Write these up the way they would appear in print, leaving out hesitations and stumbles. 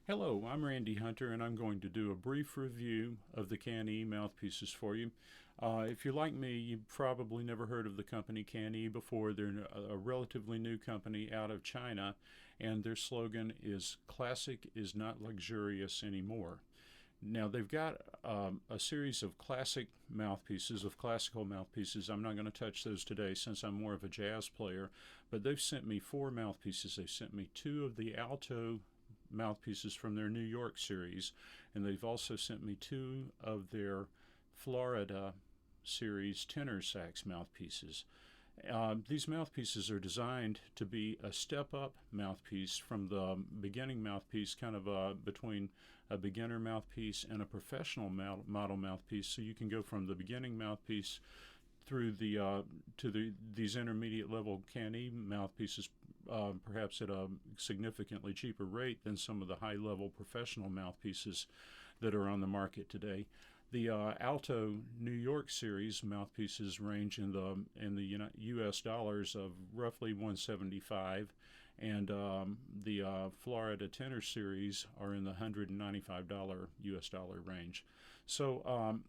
Hello, I'm Randy Hunter, and I'm going to do a brief review of the Kanee mouthpieces for you. If you're like me, you've probably never heard of the company Kanee before. They're a relatively new company out of China, and their slogan is "Classic is not luxurious anymore." Now, they've got a series of classic mouthpieces, of classical mouthpieces. I'm not going to touch those today since I'm more of a jazz player, but they've sent me four mouthpieces. They've sent me two of the alto mouthpieces from their New York series, and they've also sent me two of their Florida series tenor sax mouthpieces. These mouthpieces are designed to be a step up mouthpiece from the beginning mouthpiece, kind of between a beginner mouthpiece and a professional model mouthpiece. So you can go from the beginning mouthpiece through these intermediate level Kanee mouthpieces, perhaps at a significantly cheaper rate than some of the high level professional mouthpieces that are on the market today. The Alto New York series mouthpieces range in the U.S. dollars of roughly 175, and the Florida Tenor series are in the $195 U.S. dollar range. So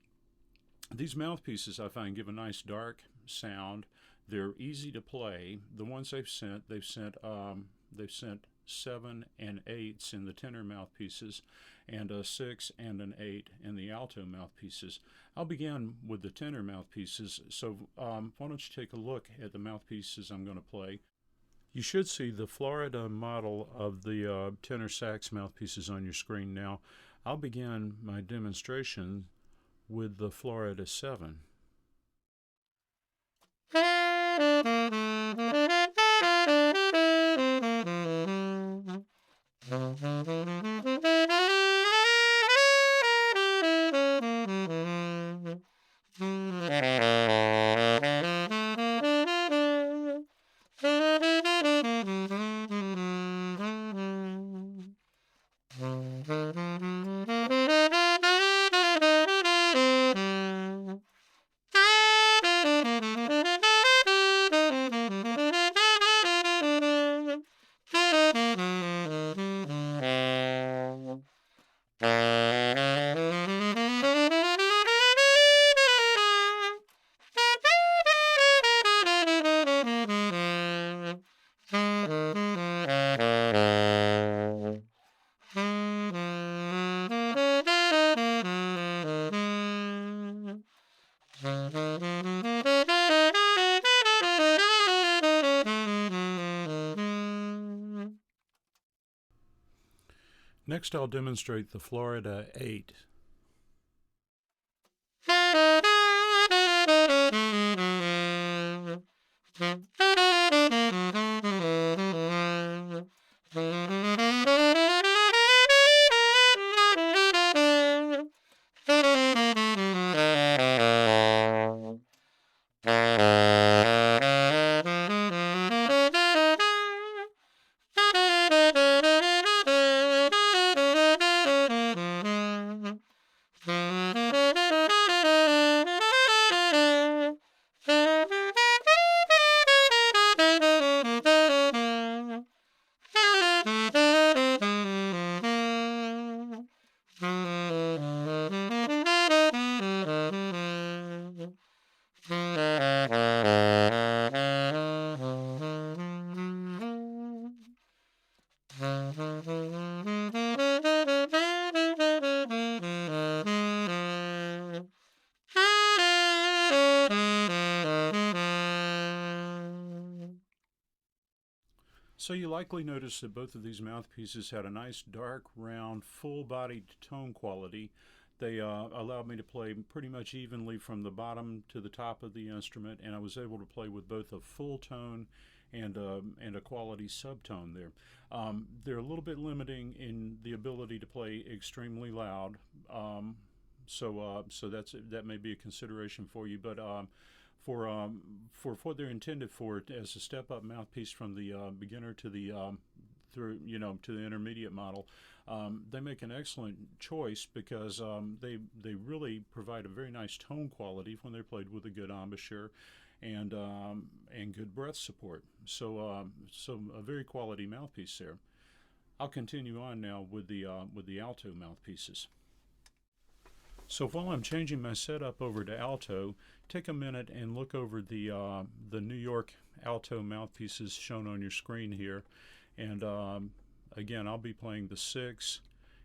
these mouthpieces, I find, give a nice dark sound. They're easy to play. The ones they've sent 7 and 8s in the tenor mouthpieces, and a 6 and an 8 in the alto mouthpieces. I'll begin with the tenor mouthpieces. So why don't you take a look at the mouthpieces I'm going to play. You should see the Florida model of the tenor sax mouthpieces on your screen now. I'll begin my demonstration with the Florida 7. Next, I'll demonstrate the Florida 8. So you likely noticed that both of these mouthpieces had a nice dark, round, full-bodied tone quality. They allowed me to play pretty much evenly from the bottom to the top of the instrument, and I was able to play with both a full tone and a quality subtone there. They're a little bit limiting in the ability to play extremely loud, so that may be a consideration for you, but for what they're intended for, as a step-up mouthpiece from the beginner to the to the intermediate model, they make an excellent choice because they really provide a very nice tone quality when they're played with a good embouchure and good breath support. So a very quality mouthpiece there. I'll continue on now with the alto mouthpieces. So while I'm changing my setup over to alto, take a minute and look over the New York alto mouthpieces shown on your screen here, and again, I'll be playing the 6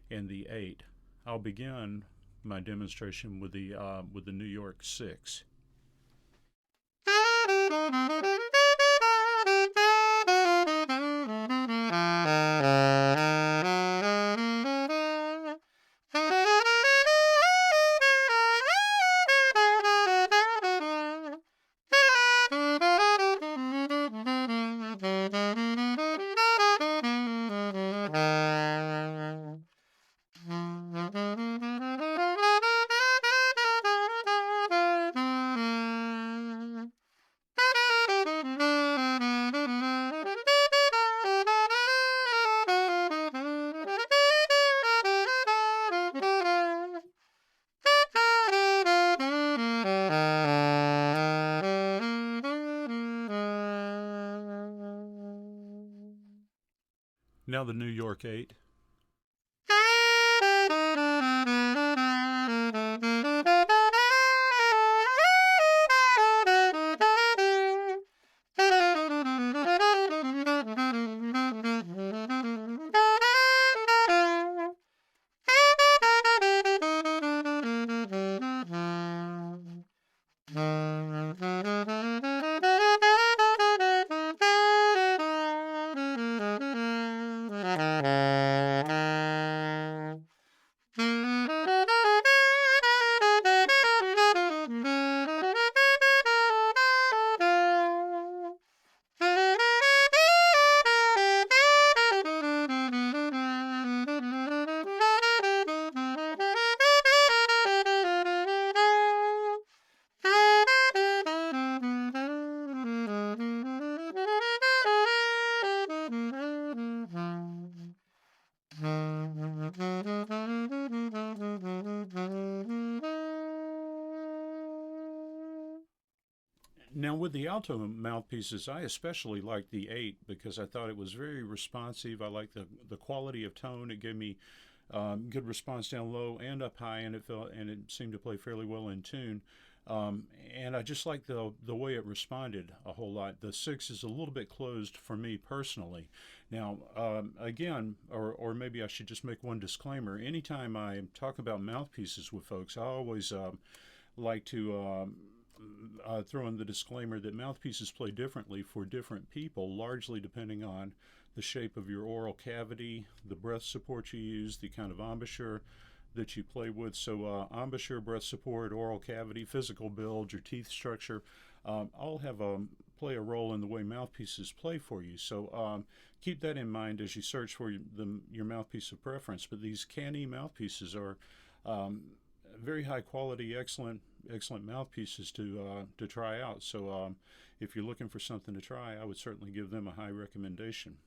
and the 8. I'll begin my demonstration with the New York 6. Now the New York 8. Now with the alto mouthpieces, I especially liked the 8 because I thought it was very responsive. I liked the quality of tone. It gave me good response down low and up high, and it seemed to play fairly well in tune. And I just liked the way it responded a whole lot. The 6 is a little bit closed for me personally. Now, again, or maybe I should just make one disclaimer. Anytime I talk about mouthpieces with folks, I always like to throw in the disclaimer that mouthpieces play differently for different people, largely depending on the shape of your oral cavity, the breath support you use, the kind of embouchure that you play with. So embouchure, breath support, oral cavity, physical build, your teeth structure, all have play a role in the way mouthpieces play for you. So keep that in mind as you search for your mouthpiece of preference. But these Kanee mouthpieces are very high quality, excellent mouthpieces to try out. So if you're looking for something to try, I would certainly give them a high recommendation.